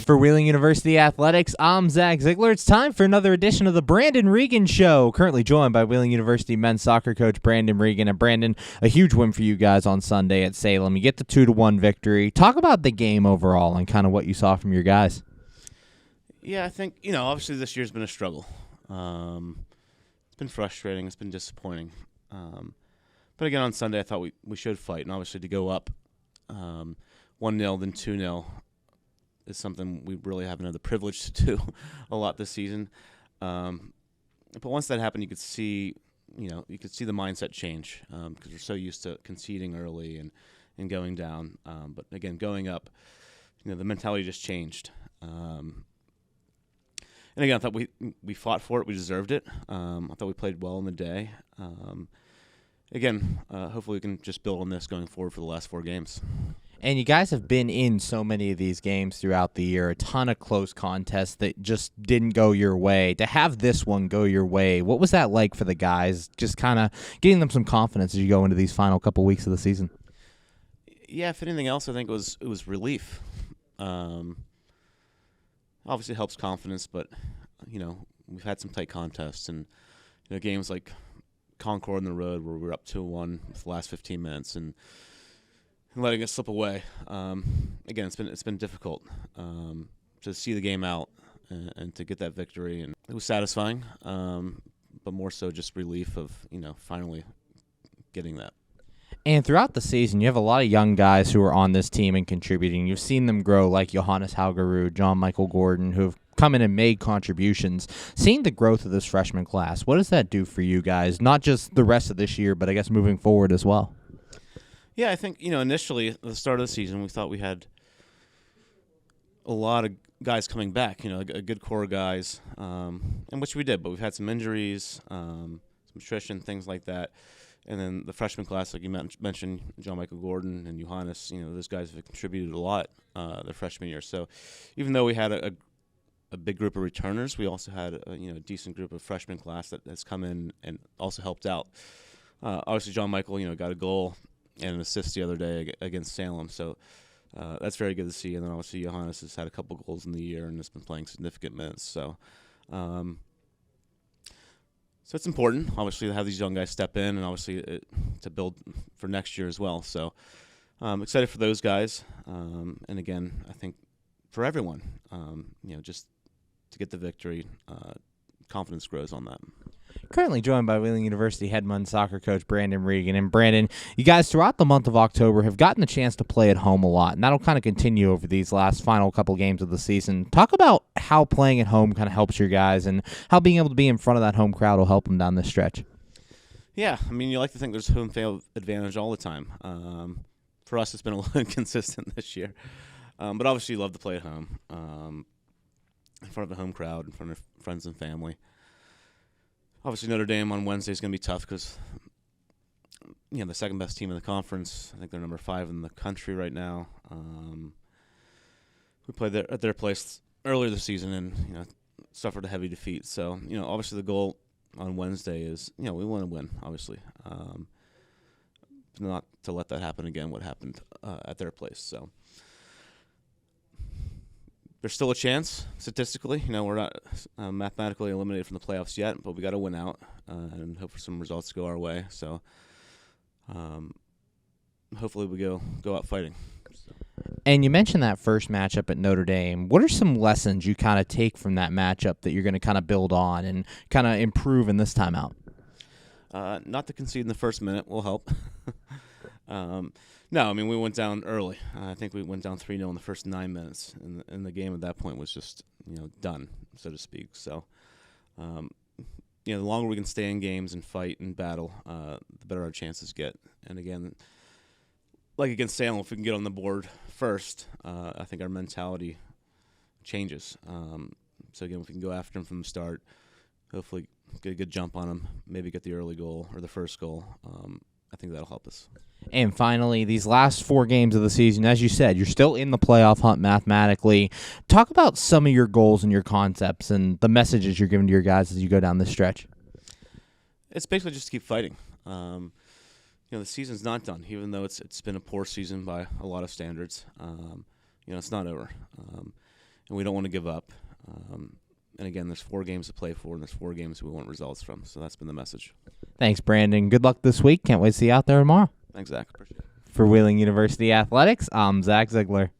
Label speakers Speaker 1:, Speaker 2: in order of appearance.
Speaker 1: For Wheeling University Athletics, I'm Zach Ziegler. It's time for another edition of the Brandon Regan Show. Currently joined by Wheeling University men's soccer coach Brandon Regan. And Brandon, a huge win for you guys on Sunday at Salem. You get the 2-1 victory. Talk about the game overall and kind of what you saw from your guys.
Speaker 2: Yeah, I think, obviously this year's been a struggle. It's been frustrating. It's been disappointing. But again, on Sunday, I thought we should fight. And obviously to go up 1-0, then 2-0 is something we really haven't had the privilege to do a lot this season. But once that happened, you could see the mindset change because we're so used to conceding early and going down. But again, going up, the mentality just changed. And again, I thought we fought for it. We deserved it. I thought we played well in the day. Again, hopefully we can just build on this going forward for the last 4 games.
Speaker 1: And you guys have been in so many of these games throughout the year, a ton of close contests that just didn't go your way. To have this one go your way, what was that like for the guys, just kind of getting them some confidence as you go into these final couple weeks of the season?
Speaker 2: Yeah, if anything else, I think it was relief. Obviously it helps confidence, but, we've had some tight contests and, games like Concord on the road where we were up 2-1 with the last 15 minutes and letting it slip away. Again, it's been difficult to see the game out and to get that victory, and it was satisfying, but more so just relief of finally getting that.
Speaker 1: And throughout the season, you have a lot of young guys who are on this team and contributing. You've seen them grow, like Johannes Haugerud, John Michael Gordon, who have come in and made contributions. Seeing the growth of this freshman class, what does that do for you guys? Not just the rest of this year, but I guess moving forward as well.
Speaker 2: Yeah, I think, initially at the start of the season, we thought we had a lot of guys coming back, a good core of guys, and which we did, but we've had some injuries, some attrition, things like that. And then the freshman class, like you mentioned, John Michael Gordon and Johannes, those guys have contributed a lot their freshman year. So even though we had a big group of returners, we also had a decent group of freshman class that has come in and also helped out. Obviously, John Michael, got a goal and an assist the other day against Salem. So that's very good to see. And then obviously Johannes has had a couple goals in the year and has been playing significant minutes. So it's important, obviously, to have these young guys step in and obviously to build for next year as well. So I'm excited for those guys. And again, I think for everyone, just to get the victory, confidence grows on that.
Speaker 1: Currently joined by Wheeling University head men's soccer coach Brandon Regan. And Brandon, you guys throughout the month of October have gotten the chance to play at home a lot, and that'll kind of continue over these last final couple games of the season. Talk about how playing at home kind of helps your guys and how being able to be in front of that home crowd will help them down this stretch.
Speaker 2: Yeah, I mean, you like to think there's home field advantage all the time. For us, it's been a little inconsistent this year. But obviously you love to play at home, in front of the home crowd, in front of friends and family. Obviously, Notre Dame on Wednesday is going to be tough because, the second best team in the conference. I think they're number 5 in the country right now. We played at their place earlier this season and, suffered a heavy defeat. So, obviously the goal on Wednesday is, we want to win, obviously. Not to let that happen again, what happened at their place. So there's still a chance, statistically. We're not mathematically eliminated from the playoffs yet, but we got to win out and hope for some results to go our way. So hopefully we go out fighting. So.
Speaker 1: And you mentioned that first matchup at Notre Dame. What are some lessons you kind of take from that matchup that you're going to kind of build on and kind of improve in this time out?
Speaker 2: Not to concede in the first minute will help. No, I mean, we went down early. I think we went down 3-0 in the first 9 minutes, and the game at that point was just, done, so to speak. So, the longer we can stay in games and fight and battle, the better our chances get. And again, like against Salem, if we can get on the board first, I think our mentality changes. So again, if we can go after them from the start, hopefully get a good jump on them, maybe get the early goal or the first goal, I think that'll help us.
Speaker 1: And finally, these last 4 games of the season, as you said, you're still in the playoff hunt mathematically. Talk about some of your goals and your concepts and the messages you're giving to your guys as you go down this stretch.
Speaker 2: It's basically just to keep fighting. The season's not done, even though it's been a poor season by a lot of standards. It's not over. and we don't want to give up. And again, there's 4 games to play for, and there's 4 games we want results from. So that's been the message.
Speaker 1: Thanks, Brandon. Good luck this week. Can't wait to see you out there tomorrow.
Speaker 2: Thanks, Zach. Appreciate it.
Speaker 1: For Wheeling University Athletics, I'm Zach Ziegler.